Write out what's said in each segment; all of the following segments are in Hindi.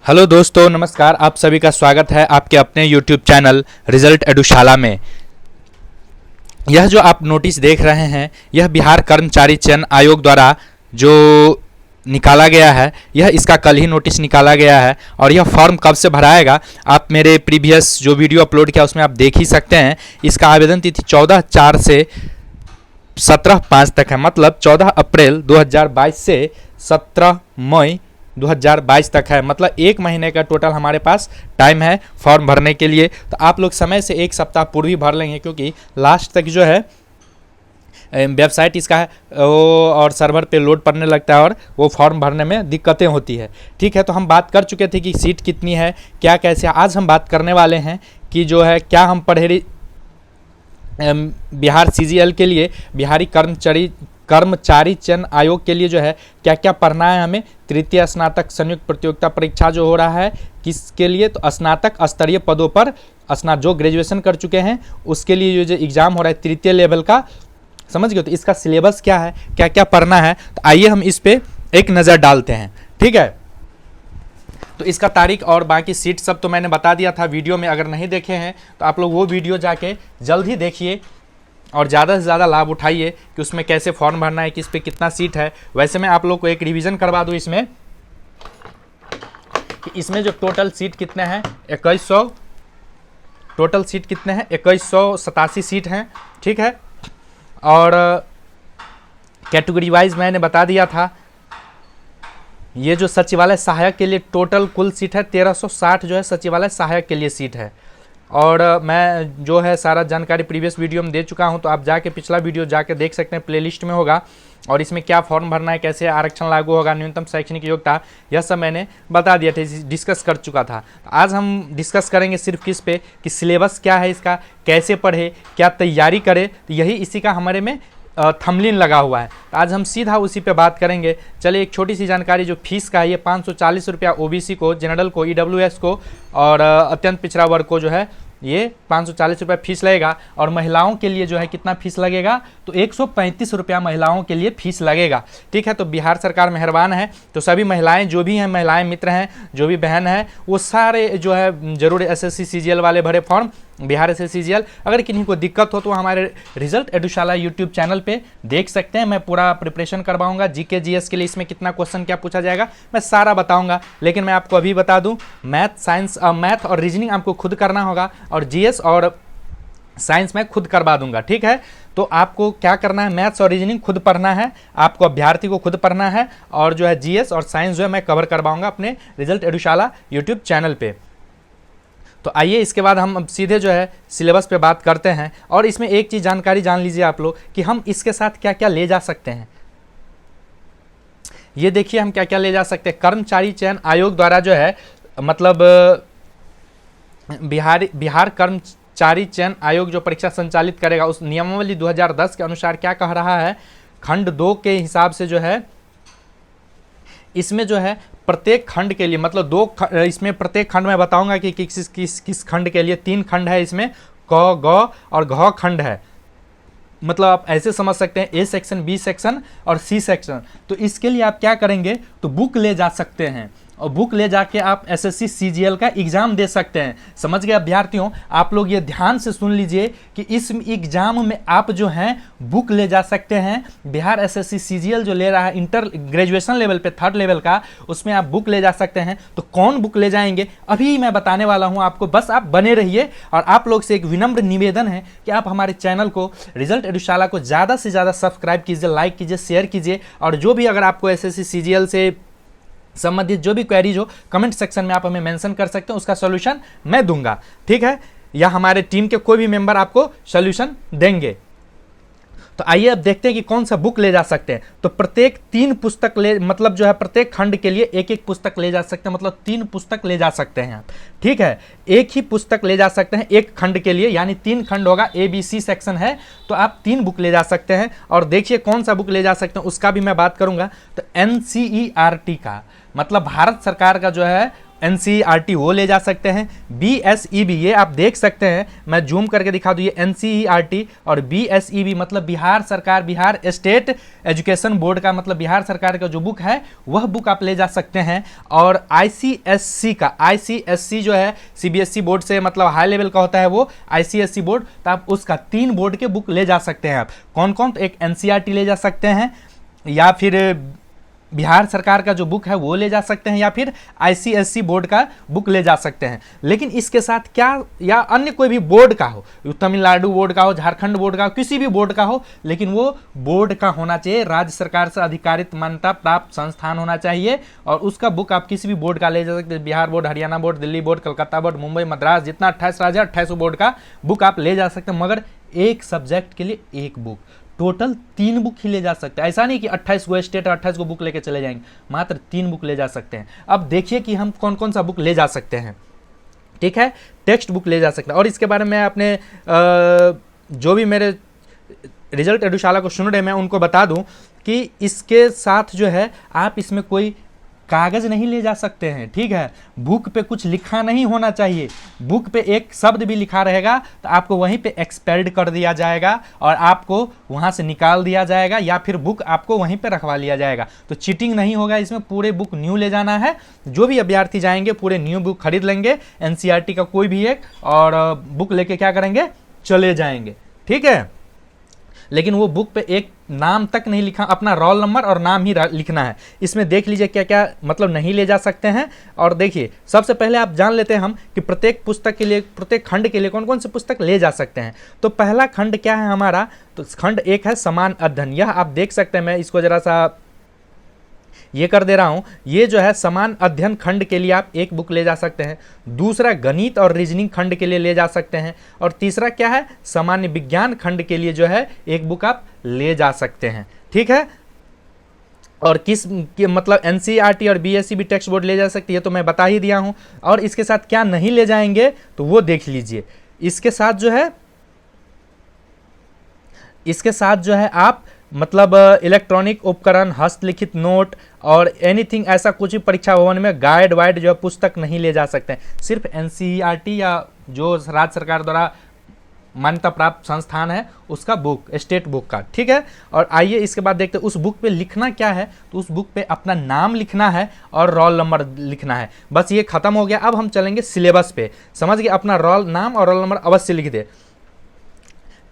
हेलो दोस्तों, नमस्कार। आप सभी का स्वागत है आपके अपने यूट्यूब चैनल रिजल्ट एडुशाला में। यह जो आप नोटिस देख रहे हैं, यह बिहार कर्मचारी चयन आयोग द्वारा जो निकाला गया है, यह इसका कल ही नोटिस निकाला गया है। और यह फॉर्म कब से भराएगा, आप मेरे प्रीवियस जो वीडियो अपलोड किया उसमें आप देख ही सकते हैं। इसका आवेदन तिथि 14/4 से 17/5 तक है, मतलब 14 अप्रैल 2022 से 17 मई 2022 तक है। मतलब एक महीने का टोटल हमारे पास टाइम है फॉर्म भरने के लिए। तो आप लोग समय से एक सप्ताह पूर्व ही भर लेंगे, क्योंकि लास्ट तक जो है वेबसाइट इसका है वो और सर्वर पे लोड पड़ने लगता है और वो फॉर्म भरने में दिक्कतें होती है। ठीक है, तो हम बात कर चुके थे कि सीट कितनी है, क्या कैसे। आज हम बात करने वाले हैं कि जो है क्या हम बिहार सीजीएल के लिए, बिहारी कर्मचारी चयन आयोग के लिए जो है क्या क्या पढ़ना है हमें। तृतीय स्नातक संयुक्त प्रतियोगिता परीक्षा जो हो रहा है किसके लिए, तो स्नातक स्तरीय पदों पर जो ग्रेजुएशन कर चुके हैं उसके लिए जो एग्ज़ाम हो रहा है तृतीय लेवल का, समझ गए। तो इसका सिलेबस क्या है, क्या क्या पढ़ना है, तो आइए हम इस पे एक नज़र डालते हैं। ठीक है, तो इसका तारीख और बाकी सीट सब तो मैंने बता दिया था वीडियो में। अगर नहीं देखे हैं तो आप लोग वो वीडियो जाके जल्द ही देखिए और ज़्यादा से ज़्यादा लाभ उठाइए कि उसमें कैसे फॉर्म भरना है, किस पे कितना सीट है। वैसे मैं आप लोग को एक रिवीजन करवा दूँ इसमें कि इसमें जो टोटल सीट कितने हैं 2100, टोटल सीट कितने हैं 2187 सीट हैं। ठीक है, और कैटेगरी वाइज मैंने बता दिया था। ये जो सचिवालय सहायक के लिए टोटल कुल सीट है 1360 जो है सचिवालय सहायक के लिए सीट है। और मैं जो है सारा जानकारी प्रीवियस वीडियो में दे चुका हूं, तो आप जाके पिछला वीडियो जाके देख सकते हैं, प्लेलिस्ट में होगा। और इसमें क्या फॉर्म भरना है, कैसे आरक्षण लागू होगा, न्यूनतम शैक्षणिक योग्यता, यह सब मैंने बता दिया था, डिस्कस कर चुका था। आज हम डिस्कस करेंगे सिर्फ किस पे कि सिलेबस क्या है इसका, कैसे पढ़े, क्या तैयारी करे। तो यही इसी का हमारे में थंबनेल लगा हुआ है। तो आज हम सीधा उसी पे बात करेंगे। चलिए एक छोटी सी जानकारी, जो फीस का है ये 540 रुपया ओबीसी को, जनरल को, ईडब्ल्यूएस को और अत्यंत पिछड़ा वर्ग को जो है ये 540 रुपये फीस लगेगा। और महिलाओं के लिए जो है कितना फीस लगेगा, तो 135 रुपया महिलाओं के लिए फीस लगेगा। ठीक है, तो बिहार सरकार मेहरबान है, तो सभी महिलाएं जो भी हैं, महिलाएं मित्र हैं, जो भी बहन है, वो सारे जो है जरूर एसएससी सीजीएल वाले भरे फॉर्म, बिहार एसएससी सीजीएल। अगर किन्हीं को दिक्कत हो तो हमारे रिजल्ट एडुशाला यूट्यूब चैनल पे देख सकते हैं। मैं पूरा प्रिपरेशन करवाऊंगा। जीके जीएस के लिए इसमें कितना क्वेश्चन क्या पूछा जाएगा मैं सारा बताऊंगा। लेकिन मैं आपको अभी बता दूं, मैथ और रीजनिंग आपको खुद करना होगा, और जीएस और साइंस में खुद करवा दूंगा। ठीक है, तो आपको क्या करना है, मैथ्स और रीजनिंग खुद पढ़ना है, आपको अभ्यर्थी को खुद पढ़ना है। और जो है जीएस और साइंस जो है मैं कवर करवाऊंगा अपने रिजल्ट एडुशाला यूट्यूब चैनल पे। तो आइए इसके बाद हम अब सीधे जो है सिलेबस पे बात करते हैं। और इसमें एक चीज़ जानकारी जान लीजिए आप लोग कि हम इसके साथ क्या क्या ले जा सकते हैं। ये देखिए हम क्या क्या ले जा सकते हैं। कर्मचारी चयन आयोग द्वारा जो है, मतलब बिहार कर्मचारी चयन आयोग जो परीक्षा संचालित करेगा, उस नियमावली 2010 के अनुसार क्या कह रहा है, खंड 2 के हिसाब से जो है इसमें जो है प्रत्येक खंड के लिए, मतलब इसमें प्रत्येक खंड में बताऊंगा कि किस खंड के लिए। 3 खंड है इसमें, क, ग और घ खंड है। मतलब आप ऐसे समझ सकते हैं ए सेक्शन, बी सेक्शन और सी सेक्शन। तो इसके लिए आप क्या करेंगे, तो बुक ले जा सकते हैं और बुक ले जाके आप एसएससी सीजीएल का एग्जाम दे सकते हैं। समझ गए अभ्यर्थियों, आप लोग ये ध्यान से सुन लीजिए कि इस एग्जाम में आप जो हैं बुक ले जा सकते हैं। बिहार एसएससी सीजीएल जो ले रहा है इंटर ग्रेजुएशन लेवल पे 3rd लेवल का, उसमें आप बुक ले जा सकते हैं। तो कौन बुक ले जाएंगे अभी मैं बताने वाला हूं आपको, बस आप बने रहिए। और आप लोग से एक विनम्र निवेदन है कि आप हमारे चैनल को रिजल्ट एडुशाला को ज़्यादा से ज़्यादा सब्सक्राइब कीजिए, लाइक कीजिए, शेयर कीजिए। और जो भी अगर आपको एसएससी सीजीएल से संबंधित जो भी क्वेरीज हो कमेंट सेक्शन में आप हमें मेंशन कर सकते हैं, उसका सॉल्यूशन मैं दूंगा। ठीक है, या हमारे टीम के कोई भी मेंबर आपको सॉल्यूशन देंगे। तो आइए अब देखते हैं कि कौन सा बुक ले जा सकते हैं। तो प्रत्येक 3 पुस्तक मतलब जो है प्रत्येक खंड के लिए एक एक पुस्तक ले जा सकते हैं, मतलब 3 पुस्तक ले जा सकते हैं आप। ठीक है, एक ही पुस्तक ले जा सकते हैं एक खंड के लिए, यानी 3 खंड होगा, ए बी सी सेक्शन है, तो आप 3 बुक ले जा सकते हैं। और देखिए कौन सा बुक ले जा सकते हैं उसका भी मैं बात करूंगा। तो एनसीईआरटी का, मतलब भारत सरकार का जो है NCERT वो ले जा सकते हैं। BSEB ये आप देख सकते हैं, मैं जूम करके दिखा दूँ, ये NCERT और BSEB मतलब बिहार सरकार, बिहार स्टेट एजुकेशन बोर्ड का मतलब बिहार सरकार का जो बुक है वह बुक आप ले जा सकते हैं। और ICSC का, ICSC जो है CBSE बोर्ड से मतलब हाई लेवल का होता है वो ICSC बोर्ड, तो आप उसका 3 बोर्ड के बुक ले जा सकते हैं। आप कौन कौन? तो एक NCERT ले जा सकते हैं, या फिर बिहार सरकार का जो बुक है वो ले जा सकते हैं, या फिर ICSC बोर्ड का बुक ले जा सकते हैं। लेकिन इसके साथ क्या, या अन्य कोई भी बोर्ड का हो, तमिलनाडु बोर्ड का हो, झारखंड बोर्ड का हो, किसी भी बोर्ड का हो, लेकिन वो बोर्ड का होना चाहिए, राज्य सरकार से अधिकारित मान्यता प्राप्त संस्थान होना चाहिए। और उसका बुक आप किसी भी बोर्ड का ले जा सकते हैं, Bihar board, Haryana board, Delhi board, Calcutta board, Mumbai, Madras, जितना 28 राज्य 28 बोर्ड का बुक आप ले जा सकते हैं, मगर एक सब्जेक्ट के लिए एक बुक। टोटल 3 बुक ही ले जा सकते हैं। ऐसा नहीं कि 28 गो स्टेट और 28 गो बुक लेके चले जाएंगे, मात्र 3 बुक ले जा सकते हैं। अब देखिए कि हम कौन कौन सा बुक ले जा सकते हैं। ठीक है, टेक्स्ट बुक ले जा सकते हैं। और इसके बारे में अपने जो भी मेरे रिजल्ट एडुशाला को सुन रहे हैं, मैं उनको बता दूं कि इसके साथ जो है आप इसमें कोई कागज नहीं ले जा सकते हैं। ठीक है, बुक पे कुछ लिखा नहीं होना चाहिए। बुक पे एक शब्द भी लिखा रहेगा तो आपको वहीं पे एक्सपेल्ड कर दिया जाएगा और आपको वहां से निकाल दिया जाएगा, या फिर बुक आपको वहीं पे रखवा लिया जाएगा। तो चीटिंग नहीं होगा इसमें, पूरे बुक न्यू ले जाना है। जो भी अभ्यर्थी जाएंगे पूरे न्यू बुक खरीद लेंगे, NCERT का कोई भी एक, और बुक लेके क्या करेंगे, चले जाएंगे। ठीक है, लेकिन वो बुक पे एक नाम तक नहीं लिखा, अपना रोल नंबर और नाम ही लिखना है। इसमें देख लीजिए क्या क्या मतलब नहीं ले जा सकते हैं। और देखिए, सबसे पहले आप जान लेते हैं हम कि प्रत्येक पुस्तक के लिए, प्रत्येक खंड के लिए कौन कौन से पुस्तक ले जा सकते हैं। तो पहला खंड क्या है हमारा, तो खंड 1 है समान अध्ययन। यह आप देख सकते हैं, मैं इसको जरा सा ये कर दे रहा हूं। ये जो है समान अध्ययन खंड के लिए आप एक बुक ले जा सकते हैं। दूसरा गणित और रीजनिंग खंड के लिए ले जा सकते हैं। और तीसरा क्या है, सामान्य विज्ञान खंड के लिए जो है एक बुक आप ले जा सकते हैं। ठीक है, और किस मतलब NCERT और BSEB टेक्स्ट बोर्ड ले जा सकती है तो मैं बता ही दिया हूं। और इसके साथ क्या नहीं ले जाएंगे तो वो देख लीजिए। इसके साथ जो है आप मतलब इलेक्ट्रॉनिक उपकरण, हस्तलिखित नोट और एनीथिंग ऐसा कुछ भी परीक्षा भवन में गाइड वाइड जो है पुस्तक नहीं ले जा सकते हैं। सिर्फ NCERT या जो राज्य सरकार द्वारा मान्यता प्राप्त संस्थान है उसका बुक, स्टेट बुक का। ठीक है, और आइए इसके बाद देखते हैं उस बुक पे लिखना क्या है। तो उस बुक पे अपना नाम लिखना है और रोल नंबर लिखना है। बस ये खत्म हो गया। अब हम चलेंगे सिलेबस पे। समझ गए, अपना रोल नाम और रोल नंबर अवश्य लिख दे।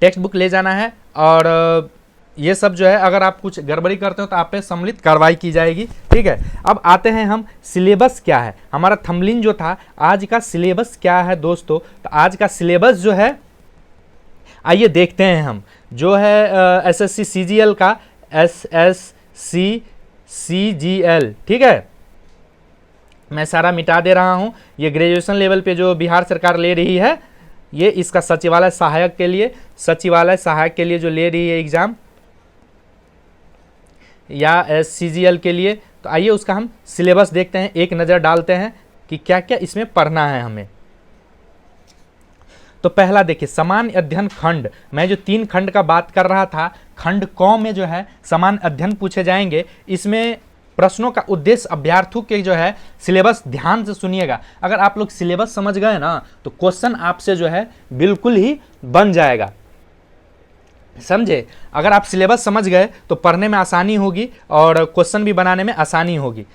टेक्स्ट बुक ले जाना है, और ये सब जो है अगर आप कुछ गड़बड़ी करते हो तो आप पे सम्मिलित कार्रवाई की जाएगी। ठीक है, अब आते हैं हम सिलेबस क्या है। हमारा थंबनेल जो था, आज का सिलेबस क्या है दोस्तों। तो आज का सिलेबस जो है, आइए देखते हैं हम, जो है SSC CGL का SSC CGL। ठीक है, मैं सारा मिटा दे रहा हूँ। ये ग्रेजुएशन लेवल पे जो बिहार सरकार ले रही है, ये इसका सचिवालय सहायक के लिए जो ले रही है एग्जाम, या CGL के लिए। तो आइए उसका हम सिलेबस देखते हैं, एक नज़र डालते हैं कि क्या क्या इसमें पढ़ना है हमें। तो पहला देखिए, सामान्य अध्ययन खंड। मैं जो 3 खंड का बात कर रहा था, खंड क में जो है सामान्य अध्ययन पूछे जाएंगे। इसमें प्रश्नों का उद्देश्य अभ्यर्थियों के जो है सिलेबस, ध्यान से सुनिएगा। अगर आप लोग सिलेबस समझ गए ना तो क्वेश्चन आपसे जो है बिल्कुल ही बन जाएगा। समझे, अगर आप सिलेबस समझ गए तो पढ़ने में आसानी होगी और क्वेश्चन भी बनाने में आसानी होगी।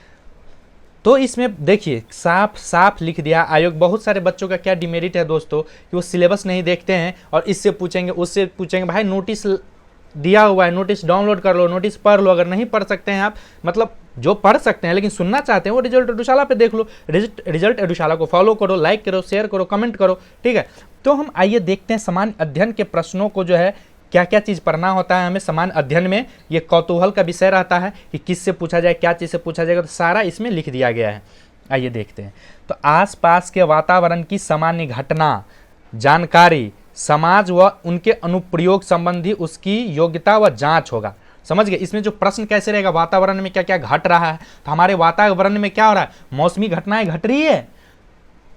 तो इसमें देखिए साफ साफ लिख दिया आयोग। बहुत सारे बच्चों का क्या डिमेरिट है दोस्तों कि वो सिलेबस नहीं देखते हैं और इससे पूछेंगे उससे पूछेंगे। भाई नोटिस दिया हुआ है, नोटिस डाउनलोड कर लो, नोटिस पढ़ लो। अगर नहीं पढ़ सकते हैं आप, मतलब जो पढ़ सकते हैं लेकिन सुनना चाहते हैं, वो रिजल्ट एडुशाला पे देख लो। रिजल्ट एडुशाला को फॉलो करो, लाइक करो, शेयर करो, कमेंट करो। ठीक है, तो हम आइए देखते हैं सामान्य अध्ययन के प्रश्नों को जो है क्या क्या चीज़ पढ़ना होता है हमें सामान्य अध्ययन में। ये कौतूहल का विषय रहता है कि किससे पूछा जाए, क्या चीज़ से पूछा जाएगा, तो सारा इसमें लिख दिया गया है। आइए देखते हैं। तो आसपास के वातावरण की सामान्य घटना, जानकारी, समाज व उनके अनुप्रयोग संबंधी उसकी योग्यता व जांच होगा। समझ गए, इसमें जो प्रश्न कैसे रहेगा, वातावरण में क्या क्या घट रहा है। तो हमारे वातावरण में क्या हो रहा है, मौसमी घटनाएं घट रही है,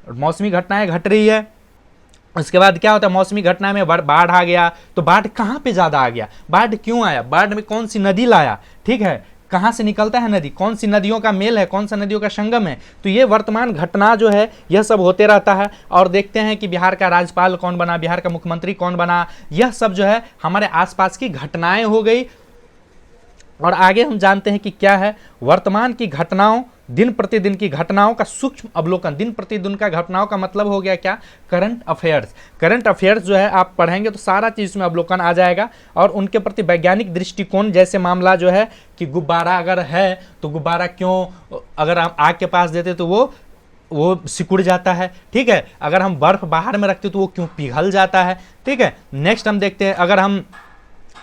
मौसमी घटनाएं घट रही है। उसके बाद क्या होता है, मौसमी घटना में बाढ़ आ गया, तो बाढ़ कहाँ पे ज़्यादा आ गया, बाढ़ क्यों आया, बाढ़ में कौन सी नदी लाया, ठीक है, कहाँ से निकलता है नदी, कौन सी नदियों का मेल है, कौन सा नदियों का संगम है। तो ये वर्तमान घटना जो है यह सब होते रहता है। और देखते हैं कि बिहार का राज्यपाल कौन बना, बिहार का मुख्यमंत्री कौन बना, यह सब जो है हमारे आसपास की घटनाएं हो गई। और आगे हम जानते हैं कि क्या है वर्तमान की घटनाओं, दिन प्रतिदिन की घटनाओं का सूक्ष्म अवलोकन। दिन प्रतिदिन का घटनाओं का मतलब हो गया क्या, करंट अफेयर्स। करंट अफेयर्स जो है आप पढ़ेंगे तो सारा चीज़ में अवलोकन आ जाएगा। और उनके प्रति वैज्ञानिक दृष्टिकोण, जैसे मामला जो है कि गुब्बारा अगर है तो गुब्बारा क्यों, अगर हम आग के पास देते तो वो सिकुड़ जाता है, ठीक है। अगर हम बर्फ बाहर में रखते तो वो क्यों पिघल जाता है, ठीक है। नेक्स्ट हम देखते हैं, अगर हम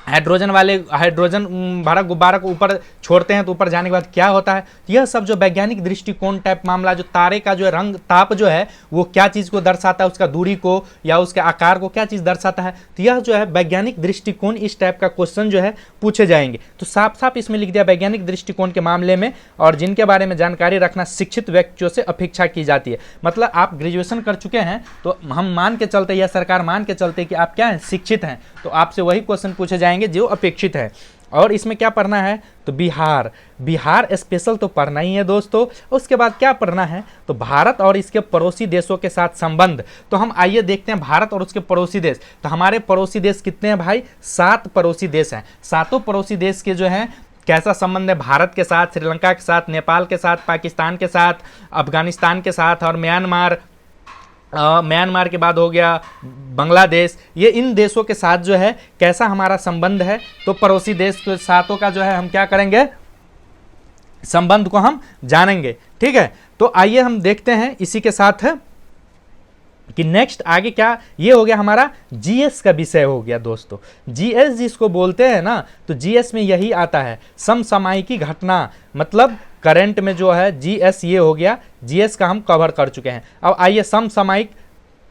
हाइड्रोजन भरा गुब्बारा को ऊपर छोड़ते हैं तो ऊपर जाने के बाद क्या होता है। यह सब जो वैज्ञानिक दृष्टिकोण टाइप मामला, जो तारे का जो रंग ताप जो है वो क्या चीज़ को दर्शाता है, उसका दूरी को या उसके आकार को क्या चीज़ दर्शाता है। तो यह जो है वैज्ञानिक दृष्टिकोण, इस टाइप का क्वेश्चन जो है पूछे जाएंगे। तो साफ साफ इसमें लिख दिया वैज्ञानिक दृष्टिकोण के मामले में, और जिनके बारे में जानकारी रखना शिक्षित व्यक्तियों से अपेक्षा की जाती है। मतलब आप ग्रेजुएशन कर चुके हैं तो हम मान के चलते या सरकार मान के चलते कि आप क्या हैं, शिक्षित हैं, तो आपसे वही क्वेश्चन पूछे जाएंगे जो अपेक्षित है। और इसमें क्या पढ़ना है, तो बिहार स्पेशल तो पढ़ना ही है दोस्तों। उसके बाद क्या पढ़ना है, तो भारत और इसके पड़ोसी देशों के साथ संबंध। तो हम आइए देखते हैं भारत और उसके पड़ोसी देश। तो हमारे पड़ोसी देश कितने हैं भाई, 7 पड़ोसी देश हैं। 7 पड़ोसी देश के जो हैं कैसा संबंध है, भारत के साथ, श्रीलंका के साथ, नेपाल के साथ, पाकिस्तान के साथ, अफगानिस्तान के साथ और म्यांमार के बाद हो गया बांग्लादेश। ये इन देशों के साथ जो है कैसा हमारा संबंध है। तो पड़ोसी देश के साथों का जो है हम क्या करेंगे, संबंध को हम जानेंगे, ठीक है। तो आइए हम देखते हैं इसी के साथ कि नेक्स्ट आगे क्या, ये हो गया हमारा जीएस का विषय हो गया दोस्तों। जीएस जिसको बोलते हैं ना, तो जीएस में यही आता है समसामयिकी घटना, मतलब करंट में जो है जीएस ये हो गया। जीएस का हम कवर कर चुके हैं। अब आइए समसामयिक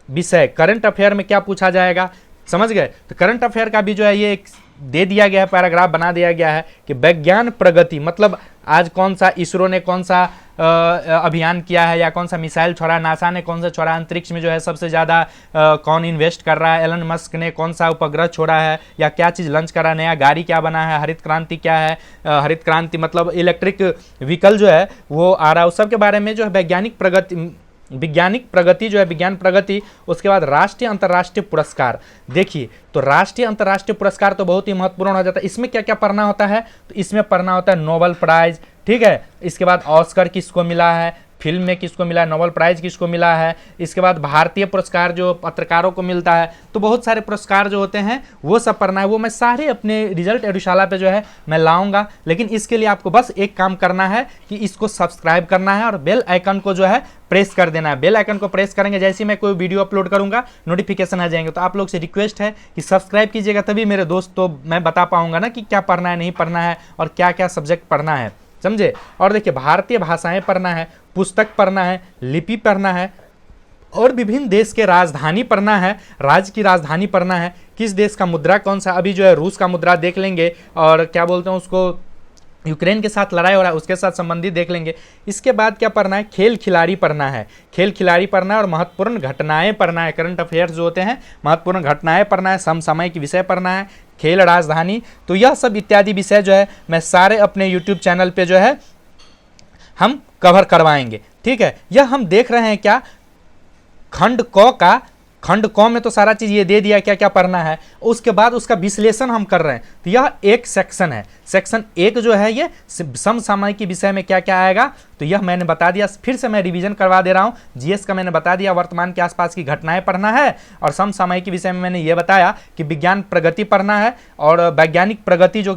विषय, करंट अफेयर में क्या पूछा जाएगा, समझ गए। तो करंट अफेयर का भी जो है ये एक दे दिया गया है, पैराग्राफ बना दिया गया है कि विज्ञान प्रगति, मतलब आज कौन सा इसरो ने कौन सा अभियान किया है, या कौन सा मिसाइल छोड़ा, नासा ने कौन सा छोड़ा, अंतरिक्ष में जो है सबसे ज़्यादा कौन इन्वेस्ट कर रहा है, एलन मस्क ने कौन सा उपग्रह छोड़ा है, या क्या चीज़ लॉन्च करा, नया गाड़ी क्या बना है, हरित क्रांति क्या है, हरित क्रांति मतलब इलेक्ट्रिक व्हीकल जो है वो आ रहा है। उस सब के बारे में जो है वैज्ञानिक प्रगति जो है, विज्ञान प्रगति। उसके बाद राष्ट्रीय अंतर्राष्ट्रीय पुरस्कार। देखिए तो राष्ट्रीय अंतर्राष्ट्रीय पुरस्कार तो बहुत ही महत्वपूर्ण हो जाता है। इसमें क्या क्या पढ़ना होता है, तो इसमें पढ़ना होता है नोबेल प्राइज, ठीक है। इसके बाद ऑस्कर किसको मिला है, फिल्म में किसको मिला है, नोबेल प्राइज किसको मिला है। इसके बाद भारतीय पुरस्कार जो पत्रकारों को मिलता है। तो बहुत सारे पुरस्कार जो होते हैं वो सब पढ़ना है। वो मैं सारे अपने रिजल्ट एडुशाला पे जो है मैं लाऊंगा। लेकिन इसके लिए आपको बस एक काम करना है कि इसको सब्सक्राइब करना है और बेल आइकन को जो है प्रेस कर देना है। बेल आइकन को प्रेस करेंगे, जैसे ही मैं कोई वीडियो अपलोड करूंगा नोटिफिकेशन आ जाएंगे। तो आप लोग से रिक्वेस्ट है कि सब्सक्राइब कीजिएगा, तभी मेरे दोस्त तो मैं बता पाऊंगा ना कि क्या पढ़ना है, नहीं पढ़ना है और क्या क्या सब्जेक्ट पढ़ना है, समझे। और देखिए भारतीय भाषाएं पढ़ना है, पुस्तक पढ़ना है, लिपि पढ़ना है, और विभिन्न देश के राजधानी पढ़ना है, राज्य की राजधानी पढ़ना है, किस देश का मुद्रा कौन सा, अभी जो है रूस का मुद्रा देख लेंगे, और क्या बोलते हैं उसको, यूक्रेन के साथ लड़ाई हो रहा है उसके साथ संबंधित देख लेंगे। इसके बाद क्या पढ़ना है, खेल खिलाड़ी पढ़ना है, खेल खिलाड़ी पढ़ना है, और महत्वपूर्ण घटनाएं पढ़ना है। करंट अफेयर्स जो होते हैं महत्वपूर्ण घटनाएं पढ़ना है, समसामयिक विषय पढ़ना है, खेल राजधानी। तो यह सब इत्यादि विषय जो है मैं सारे अपने यूट्यूब चैनल पे जो है हम कवर करवाएंगे, ठीक है। यह हम देख रहे हैं क्या, खंड क में तो सारा चीज़ ये दे दिया क्या क्या पढ़ना है। उसके बाद उसका विश्लेषण हम कर रहे हैं। तो यह एक सेक्शन है। सेक्शन 1 जो है ये समसामयिकी विषय में क्या क्या आएगा, तो यह मैंने बता दिया। फिर से मैं रिवीजन करवा दे रहा हूँ। जीएस का मैंने बता दिया, वर्तमान के आसपास की घटनाएं पढ़ना है, और समसामयिकी विषय में मैंने ये बताया कि विज्ञान प्रगति पढ़ना है, और वैज्ञानिक प्रगति जो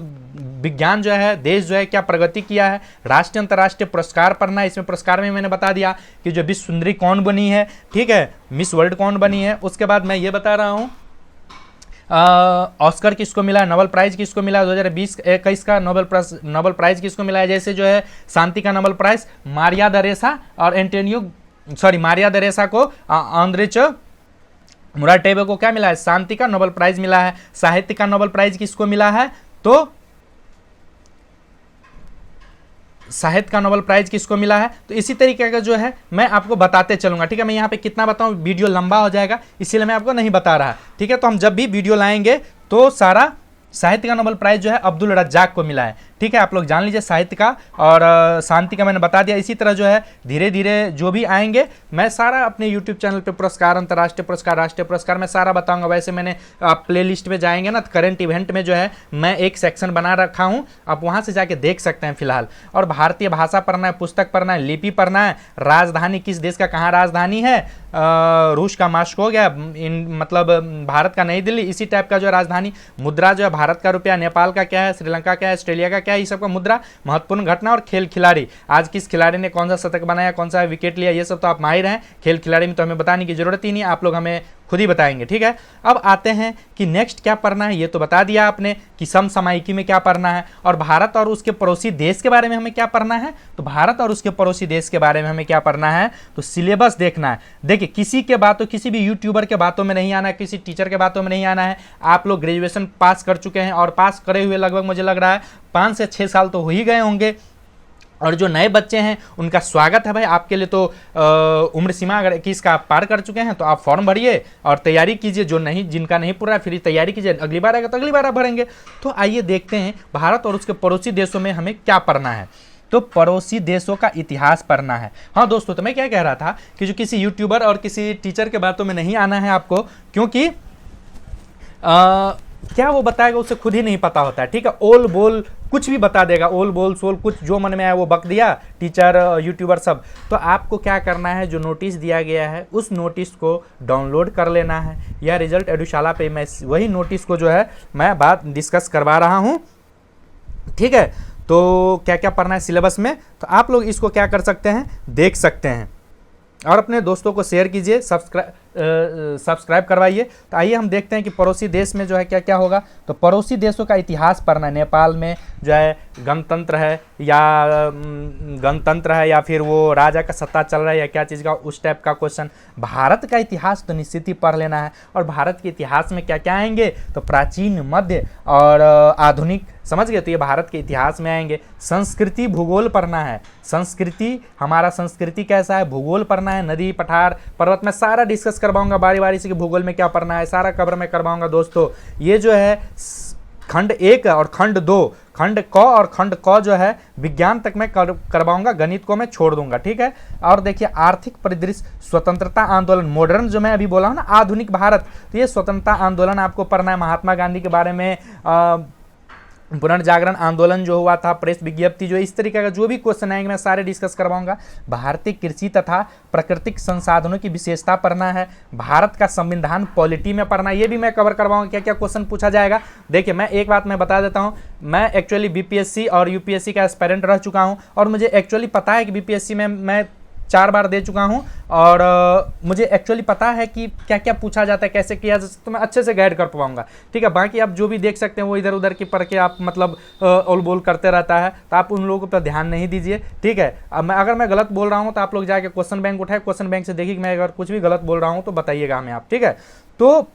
विज्ञान जो है, देश जो है क्या प्रगति किया है। राष्ट्रीय अंतर्राष्ट्रीय पुरस्कार पढ़ना है। इसमें पुरस्कार में मैंने बता दिया कि जो विश्व सुंदरी कौन बनी है, ठीक है, मिस वर्ल्ड कौन बनी है। उसके बाद मैं ये बता रहा हूँ ऑस्कर किसको मिला है, नोबेल प्राइज किसको मिला है, 2020-21 का नोबेल प्राइज किसको मिला है। जैसे जो है शांति का नोबेल प्राइज मारिया दरेसा और मारिया दरेसा को आंद्रेच मुराटेवे को क्या मिला है, शांति का नोबेल प्राइज मिला है। साहित्य का नोबेल प्राइज किसको मिला है, तो साहित्य का नोबेल प्राइज किसको मिला है। तो इसी तरीके का जो है मैं आपको बताते चलूंगा, ठीक है। मैं यहाँ पे कितना बताऊँ, वीडियो लंबा हो जाएगा, इसीलिए मैं आपको नहीं बता रहा, ठीक है। तो हम जब भी वीडियो लाएंगे तो सारा साहित्य का नोबेल प्राइज जो है अब्दुल रज्जाक को मिला है, ठीक है, आप लोग जान लीजिए साहित्य का और शांति का मैंने बता दिया। इसी तरह जो है धीरे धीरे जो भी आएंगे मैं सारा अपने यूट्यूब चैनल पे पुरस्कार, अंतर्राष्ट्रीय पुरस्कार, राष्ट्रीय पुरस्कार मैं सारा बताऊंगा। वैसे मैंने आप प्ले लिस्ट में जाएंगे ना, करंट इवेंट में जो है मैं एक सेक्शन बना रखा हूँ, आप वहाँ से जाके देख सकते हैं फिलहाल। और भारतीय भाषा पढ़ना है, पुस्तक पढ़ना है, लिपि पढ़ना है, राजधानी किस देश का कहाँ राजधानी है, रूस का मास्को हो गया, मतलब भारत का नई दिल्ली, इसी टाइप का जो है राजधानी, मुद्रा जो है भारत का रुपया, नेपाल का क्या है, श्रीलंका क्या है, ऑस्ट्रेलिया का क्या है, ये सब का मुद्रा, महत्वपूर्ण घटना और खेल खिलाड़ी, आज किस खिलाड़ी ने कौन सा शतक बनाया, कौन सा विकेट लिया, ये सब तो आप माहिर हैं। खेल खिलाड़ी में तो हमें बताने की जरूरत ही नहीं, आप लोग हमें खुद ही बताएंगे, ठीक है। अब आते हैं कि नेक्स्ट क्या पढ़ना है, ये तो बता दिया आपने कि समसामयिकी में क्या पढ़ना है, और भारत और उसके पड़ोसी देश के बारे में हमें क्या पढ़ना है। तो भारत और उसके पड़ोसी देश के बारे में हमें क्या पढ़ना है, तो सिलेबस देखना है। देखिए किसी के बातों, किसी भी यूट्यूबर के बातों में नहीं आना है, किसी टीचर के बातों में नहीं आना है। आप लोग ग्रेजुएशन पास कर चुके हैं और पास करे हुए लगभग मुझे लग रहा है 5 से 6 साल तो हो ही गए होंगे, और जो नए बच्चे हैं उनका स्वागत है भाई। आपके लिए तो उम्र सीमा अगर 21 का आप पार कर चुके हैं तो आप फॉर्म भरिए और तैयारी कीजिए, जो नहीं, जिनका नहीं पूरा फिर तैयारी कीजिए, अगली बार आएगा तो अगली बार आप भरेंगे। तो आइए देखते हैं भारत और उसके पड़ोसी देशों में हमें क्या पढ़ना है। तो पड़ोसी देशों का इतिहास पढ़ना है। हाँ दोस्तों, तो मैं क्या कह रहा था कि जो किसी यूट्यूबर और किसी टीचर के बातों में नहीं आना है आपको, क्योंकि क्या वो बताएगा उसे खुद ही नहीं पता होता है, ठीक है। ओल बोल कुछ भी बता देगा, ओल बोल सोल कुछ जो मन में आया वो बक दिया, टीचर यूट्यूबर सब। तो आपको क्या करना है, जो नोटिस दिया गया है उस नोटिस को डाउनलोड कर लेना है। यह रिजल्ट एडुशाला पे मैं वही नोटिस को जो है मैं बात डिस्कस करवा रहा हूँ, ठीक है। तो क्या क्या पढ़ना है सिलेबस में, तो आप लोग इसको क्या कर सकते हैं, देख सकते हैं और अपने दोस्तों को शेयर कीजिए, सब्सक्राइब करवाइए। तो आइए हम देखते हैं कि पड़ोसी देश में जो है क्या क्या होगा। तो पड़ोसी देशों का इतिहास पढ़ना है। नेपाल में जो है गणतंत्र है या फिर वो राजा का सत्ता चल रहा है या क्या चीज़ का, उस टाइप का क्वेश्चन। भारत का इतिहास तो निश्चित ही पढ़ लेना है, और भारत के इतिहास में क्या क्या आएंगे, तो प्राचीन, मध्य और आधुनिक, समझ गए। तो ये भारत के इतिहास में आएंगे। संस्कृति भूगोल पढ़ना है, संस्कृति, हमारा संस्कृति कैसा है, भूगोल पढ़ना है। नदी, पठार, पर्वत में सारा डिस्कस करवाऊंगा बारी बारी से कि भूगोल में क्या पढ़ना है, सारा कवर में करवाऊंगा दोस्तों। ये जो है खंड 1 और खंड 2, खंड क और खंड क जो है विज्ञान तक मैं करवाऊंगा, गणित को मैं छोड़ दूंगा, ठीक है। और देखिए आर्थिक परिदृश्य, स्वतंत्रता आंदोलन, मॉडर्न जो मैं अभी बोला हूँ ना, आधुनिक भारत, तो ये स्वतंत्रता आंदोलन आपको पढ़ना है। महात्मा गांधी के बारे में, पुनर्जागरण आंदोलन जो हुआ था, प्रेस विज्ञप्ति, जो इस तरीके का जो भी क्वेश्चन आएंगे मैं सारे डिस्कस करवाऊंगा। भारतीय कृषि तथा प्राकृतिक संसाधनों की विशेषता पढ़ना है। भारत का संविधान पॉलिटी में पढ़ना है, ये भी मैं कवर करवाऊंगा, क्या क्या क्वेश्चन पूछा जाएगा। देखिए मैं एक बात मैं बता देता हूँ, मैं एक्चुअली बीपीएससी और यूपीएससी का एस्पायरेंट रह चुका हूँ, और मुझे एक्चुअली पता है कि बीपीएससी में मैं 4 बार दे चुका हूं, और मुझे एक्चुअली पता है कि क्या क्या पूछा जाता है, कैसे किया जाता है, तो मैं अच्छे से गाइड कर पाऊंगा, ठीक है। बाकी आप जो भी देख सकते हैं वो इधर उधर की पढ़ के आप मतलब ओल बोल करते रहता है, तो आप उन लोगों पर ध्यान नहीं दीजिए, ठीक है। अब अगर मैं गलत बोल रहा हूँ तो आप लोग जाके क्वेश्चन बैंक उठाए, क्वेश्चन बैंक से देखिए कि मैं अगर कुछ भी गलत बोल रहा हूँ तो बताइएगा हमें आप, ठीक है। तो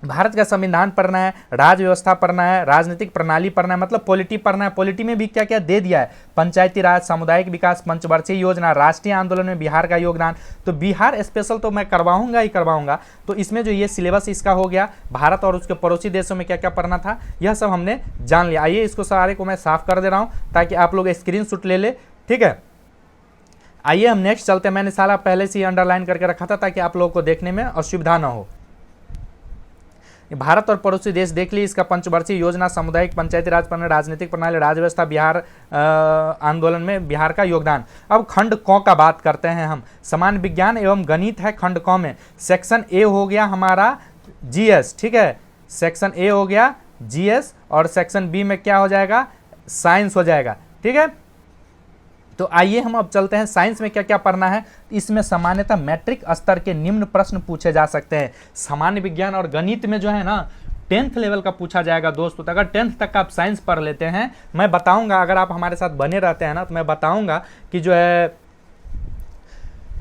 भारत का संविधान पढ़ना है, राज्य व्यवस्था पढ़ना है, राजनीतिक प्रणाली पढ़ना है, मतलब पॉलिटी पढ़ना है। पॉलिटी में भी क्या क्या दे दिया है, पंचायती राज, सामुदायिक विकास, पंचवर्षीय योजना, राष्ट्रीय आंदोलन में बिहार का योगदान। तो बिहार स्पेशल तो मैं करवाऊंगा ही करवाऊंगा। तो इसमें जो ये सिलेबस इसका हो गया, भारत और उसके पड़ोसी देशों में क्या क्या पढ़ना था, यह सब हमने जान लिया। आइए इसको सारे को मैं साफ कर दे रहा हूँ ताकि आप लोग स्क्रीनशॉट ले ले, ठीक है। आइए हम नेक्स्ट चलते हैं। मैंने सारा पहले से ही अंडरलाइन करके रखा था ताकि आप लोगों को देखने में असुविधा ना हो। भारत और पड़ोसी देश देख ली, इसका पंचवर्षीय योजना, सामुदायिक पंचायती राज प्रणाली, राजनीतिक प्रणाली, राज्य व्यवस्था, बिहार आंदोलन में बिहार का योगदान। अब खंड क का बात करते हैं हम। सामान्य विज्ञान एवं गणित है खंड क में। सेक्शन ए हो गया हमारा जीएस, ठीक है, सेक्शन ए हो गया जीएस, और सेक्शन बी में क्या हो जाएगा, साइंस हो जाएगा, ठीक है। तो आइए हम अब चलते हैं साइंस में क्या क्या पढ़ना है। इसमें सामान्यतः मैट्रिक स्तर के निम्न प्रश्न पूछे जा सकते हैं। सामान्य विज्ञान और गणित में जो है ना 10th लेवल का पूछा जाएगा दोस्तों। तो अगर 10th तक आप साइंस पढ़ लेते हैं, मैं बताऊंगा, अगर आप हमारे साथ बने रहते हैं ना, तो मैं बताऊंगा कि जो है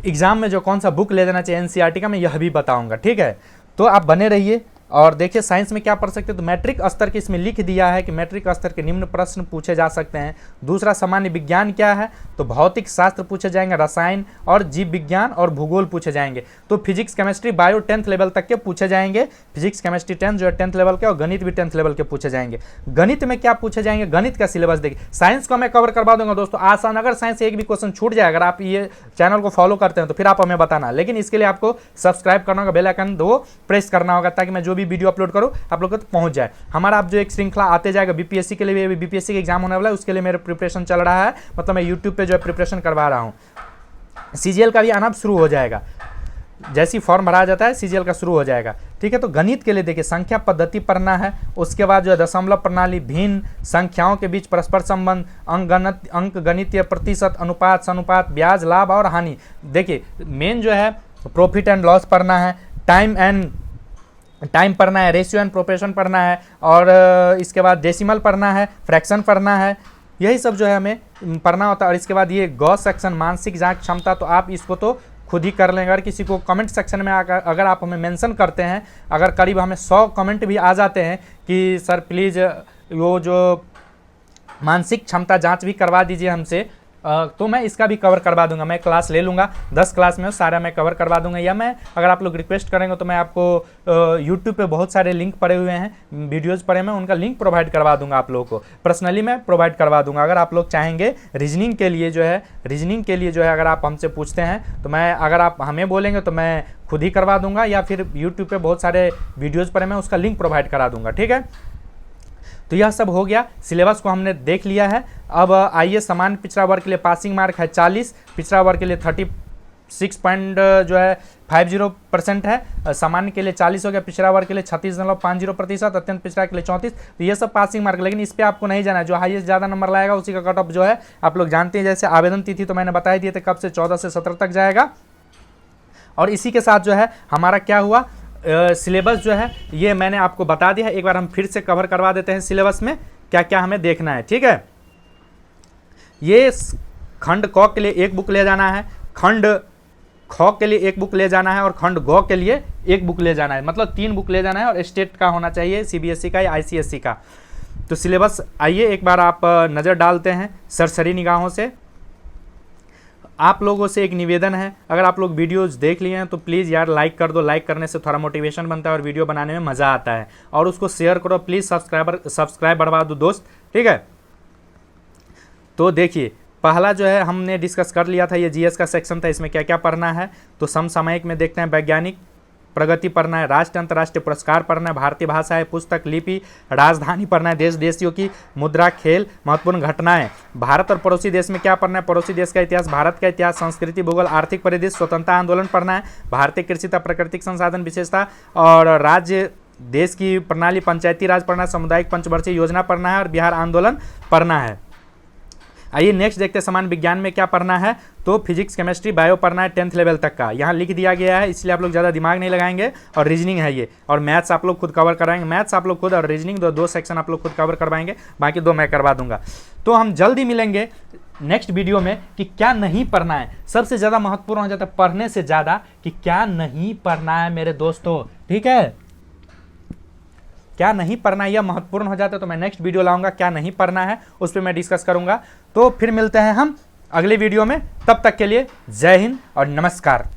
एग्जाम में जो कौन सा बुक ले देना चाहिए एनसीईआरटी का, मैं यह भी बताऊंगा, ठीक है। तो आप बने रहिए, और देखिए साइंस में क्या पढ़ सकते हैं, तो मैट्रिक स्तर के इसमें लिख दिया है कि मैट्रिक स्तर के निम्न प्रश्न पूछे जा सकते हैं। दूसरा सामान्य विज्ञान क्या है, तो भौतिक शास्त्र पूछे जाएंगे, रसायन और जीव विज्ञान और भूगोल पूछे जाएंगे। तो physics chemistry bio 10th level तक के पूछे जाएंगे, फिजिक्स केमिस्ट्री 10 जो है 10th लेवल के, और गणित भी 10th लेवल के पूछे जाएंगे। गणित में क्या पूछे जाएंगे, गणित का सिलेबस देखिए, साइंस को मैं कवर करवा दूंगा दोस्तों आसान। अगर साइंस से एक भी क्वेश्चन छूट जाए, अगर आप ये चैनल को फॉलो करते हैं तो फिर आप हमें बताना, लेकिन इसके लिए आपको सब्सक्राइब करना होगा, बेल आइकन दो प्रेस करना होगा, ताकि मैं जो भी वीडियो अपलोड करूं आप लोगों तक पहुंच जाए। हमारा अब जो एक श्रृंखला आते जाएगा बीपीएससी के लिए, बीपीएससी का एग्जाम होने वाला है, उसके लिए मेरा प्रिपरेशन चल रहा है, मतलब मैं यूट्यूब पे जो है प्रिपरेशन करवा रहा हूँ। सीजीएल का भी आना शुरू हो जाएगा, जैसी फॉर्म भरा जाता है सीजीएल का शुरू हो जाएगा, ठीक है। तो गणित के लिए देखिए संख्या पद्धति पढ़ना है, उसके बाद जो है दशमलव प्रणाली, भिन्न संख्याओं के बीच परस्पर संबंध, अंक गणितीय, प्रतिशत, अनुपात, सनुपात, ब्याज, लाभ और हानि। देखिए मेन जो है प्रॉफिट एंड लॉस पढ़ना है, टाइम पढ़ना है, रेशियो एंड प्रोपोर्शन पढ़ना है, और इसके बाद डेसिमल पढ़ना है, फ्रैक्शन पढ़ना है, यही सब जो है हमें पढ़ना होता है। और इसके बाद ये गॉस सेक्शन, मानसिक जांच क्षमता, तो आप इसको तो खुद ही कर लेंगे। अगर किसी को कमेंट सेक्शन में अगर आप हमें मेंशन करते हैं, अगर करीब हमें 100 कमेंट भी आ जाते हैं कि सर प्लीज़ वो जो मानसिक क्षमता जांच भी करवा दीजिए हमसे, तो मैं इसका भी कवर करवा दूंगा। मैं क्लास ले लूँगा 10 क्लास में, सारा मैं कवर करवा दूंगा। या मैं अगर आप लोग रिक्वेस्ट करेंगे तो मैं आपको यूट्यूब पे बहुत सारे लिंक पड़े हुए हैं, वीडियोज़ पड़े हैं, उनका लिंक प्रोवाइड करवा दूंगा आप लोगों को, पर्सनली मैं प्रोवाइड करवा दूंगा। अगर आप लोग चाहेंगे रीजनिंग के लिए जो है अगर आप हमसे पूछते हैं तो मैं, अगर आप हमें बोलेंगे तो मैं खुद ही करवा दूंगा, या फिर यूट्यूब पर बहुत सारे वीडियोज़ पड़े, मैं उसका लिंक प्रोवाइड करा दूंगा, ठीक है। तो यह सब हो गया, सिलेबस को हमने देख लिया है। अब आइए सामान्य पिछड़ा वर्ग के लिए पासिंग मार्क है 40, पिछड़ा वर्ग के लिए 36.50% है, सामान्य के लिए 40 हो गया, पिछड़ा वर्ग के लिए 36.50%, अत्यंत पिछड़ा के लिए 34। तो ये सब पासिंग मार्क, लेकिन इस पर आपको नहीं जाना है, जो हाईएस्ट ज़्यादा नंबर लाएगा उसी का कट ऑफ जो है आप लोग जानते हैं। जैसे आवेदन तिथि तो मैंने बता ही दिए थे कब से, 14 से 17 तक जाएगा। और इसी के साथ जो है हमारा क्या हुआ, सिलेबस जो है ये मैंने आपको बता दिया है। एक बार हम फिर से कवर करवा देते हैं सिलेबस में क्या क्या हमें देखना है, ठीक है। ये खंड क के लिए एक बुक ले जाना है, खंड ख के लिए एक बुक ले जाना है, और खंड ग के लिए एक बुक ले जाना है, मतलब 3 बुक ले जाना है, और स्टेट का होना चाहिए, सीबीएसई का या आईसीएसई का। तो सिलेबस आइए एक बार आप नज़र डालते हैं सरसरी निगाहों से। आप लोगों से एक निवेदन है, अगर आप लोग वीडियोस देख लिए हैं तो प्लीज़ यार लाइक कर दो, लाइक करने से थोड़ा मोटिवेशन बनता है और वीडियो बनाने में मज़ा आता है, और उसको शेयर करो प्लीज़, सब्सक्राइब बढ़वा दो दोस्त, ठीक है। तो देखिए पहला जो है हमने डिस्कस कर लिया था, ये जीएस का सेक्शन था, इसमें क्या क्या पढ़ना है। तो समसामयिक में देखते हैं वैज्ञानिक प्रगति पढ़ना है, राष्ट्रीय अंतर्राष्ट्रीय पुरस्कार पढ़ना है, भारतीय भाषा है, पुस्तक, लिपि, राजधानी पढ़ना है, देश देशियों की मुद्रा, खेल, महत्वपूर्ण घटनाएं, भारत और पड़ोसी देश में क्या पढ़ना है, पड़ोसी देश का इतिहास, भारत का इतिहास, संस्कृति, भूगोल, आर्थिक परिदृश्य, स्वतंत्रता आंदोलन पढ़ना है, भारतीय कृषिता, प्राकृतिक संसाधन विशेषता और राज्य देश की प्रणाली, पंचायती राज पढ़ना है, सामुदायिक पंचवर्षीय योजना पढ़ना है, और बिहार आंदोलन पढ़ना है। आइए नेक्स्ट देखते हैं सामान्य विज्ञान में क्या पढ़ना है। तो फिजिक्स, केमिस्ट्री, बायो पढ़ना है 10th लेवल तक का, यहाँ लिख दिया गया है, इसलिए आप लोग ज़्यादा दिमाग नहीं लगाएंगे। और रीजनिंग है ये, और मैथ्स आप लोग खुद कवर कराएंगे, मैथ्स आप लोग खुद, और रीजनिंग दो सेक्शन आप लोग खुद कवर करवाएंगे, बाकी 2 मैं करवा दूंगा। तो हम जल्दी मिलेंगे नेक्स्ट वीडियो में कि क्या नहीं पढ़ना है। सबसे ज़्यादा महत्वपूर्ण हो जाता है पढ़ने से ज़्यादा कि क्या नहीं पढ़ना है मेरे दोस्तों, ठीक है। क्या नहीं पढ़ना है यह महत्वपूर्ण हो जाता है, तो मैं नेक्स्ट वीडियो लाऊंगा क्या नहीं पढ़ना है, उस पर मैं डिस्कस करूंगा। तो फिर मिलते हैं हम अगले वीडियो में, तब तक के लिए जय हिंद और नमस्कार।